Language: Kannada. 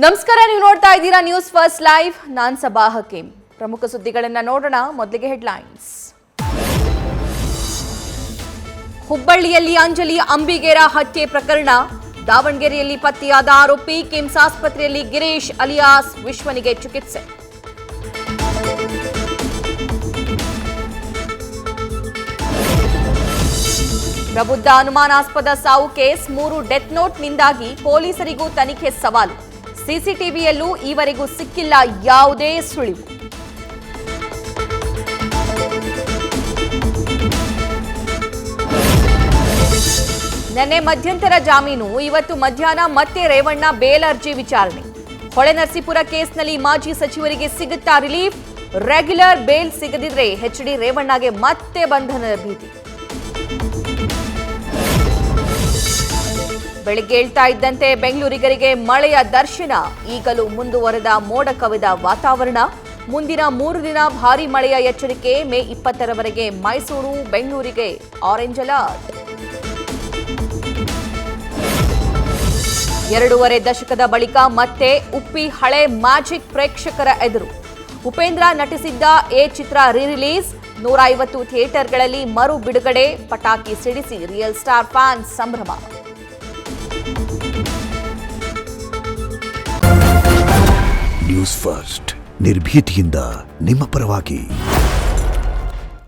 ನಮಸ್ಕಾರ, ನೀವು ನೋಡ್ತಾ ಇದ್ದೀರಾ ನ್ಯೂಸ್ ಫಸ್ಟ್ ಲೈವ್. ನಾನ್ ಸಬಾ ಹಕೀಂ. ಪ್ರಮುಖ ಸುದ್ದಿಗಳನ್ನ ನೋಡೋಣ. ಮೊದಲಿಗೆ ಹೆಡ್ಲೈನ್ಸ್. ಹುಬ್ಬಳ್ಳಿಯಲ್ಲಿ ಅಂಜಲಿ ಅಂಬಿಗೇರ ಹತ್ಯೆ ಪ್ರಕರಣ, ದಾವಣಗೆರೆಯಲ್ಲಿ ಪತ್ತೆಯಾದ ಆರೋಪಿ, ಕಿಮ್ಸ್ ಆಸ್ಪತ್ರೆಯಲ್ಲಿ ಗಿರೀಶ್ ಅಲಿಯಾಸ್ ವಿಶ್ವನಿಗೆ ಚಿಕಿತ್ಸೆ. ಪ್ರಬುದ್ಧ ಅನುಮಾನಾಸ್ಪದ ಸಾವು ಕೇಸ್, 3 ಡೆತ್ ನೋಟ್ನಿಂದಾಗಿ ಪೊಲೀಸರಿಗೂ ತನಿಖೆ ಸವಾಲು. ಸಿಸಿಟಿವಿಯಲ್ಲೂ ಈವರೆಗೂ ಸಿಕ್ಕಿಲ್ಲ ಯಾವುದೇ ಸುಳಿವು. ನಿನ್ನೆ ಮಧ್ಯಂತರ ಜಾಮೀನು, ಇವತ್ತು ಮಧ್ಯಾಹ್ನ ಮತ್ತೆ ರೇವಣ್ಣ ಬೇಲ್ ಅರ್ಜಿ ವಿಚಾರಣೆ. ಹೊಳೆನರಸೀಪುರ ಕೇಸ್ನಲ್ಲಿ ಮಾಜಿ ಸಚಿವರಿಗೆ ಸಿಗುತ್ತಾ ರಿಲೀಫ್? ರೆಗ್ಯುಲರ್ ಬೇಲ್ ಸಿಗದಿದ್ರೆ ಎಚ್ಡಿ ರೇವಣ್ಣಗೆ ಮತ್ತೆ ಬಂಧನದ ಭೀತಿ. ಬೆಳಿಗ್ಗೆ ಏಳ್ತಾ ಇದ್ದಂತೆ ಬೆಂಗಳೂರಿಗರಿಗೆ ಮಳೆಯ ದರ್ಶನ. ಈಗಲೂ ಮುಂದುವರೆದ ಮೋಡ ಕವಿದ ವಾತಾವರಣ. ಮುಂದಿನ 3 ದಿನ ಭಾರೀ ಮಳೆಯ ಎಚ್ಚರಿಕೆ. ಮೇ 20ರವರೆಗೆ ಮೈಸೂರು, ಬೆಂಗಳೂರಿಗೆ ಆರೆಂಜ್ ಅಲರ್ಟ್. 2.5 ದಶಕದ ಬಳಿಕ ಮತ್ತೆ ಉಪ್ಪಿ ಹಳೆ ಮ್ಯಾಜಿಕ್ ಪ್ರೇಕ್ಷಕರ ಎದುರು. ಉಪೇಂದ್ರ ನಟಿಸಿದ್ದ ಎ ಚಿತ್ರ ರಿಲೀಸ್. 150 ಥಿಯೇಟರ್ಗಳಲ್ಲಿ ಮರು ಬಿಡುಗಡೆ. ಪಟಾಕಿ ಸಿಡಿಸಿ ರಿಯಲ್ ಸ್ಟಾರ್ ಫ್ಯಾನ್ಸ್ ಸಂಭ್ರಮ. ನ್ಯೂಸ್ ಫಸ್ಟ್, ನಿರ್ಭೀತಿಯಿಂದ ನಿಮ್ಮ ಪರವಾಗಿ.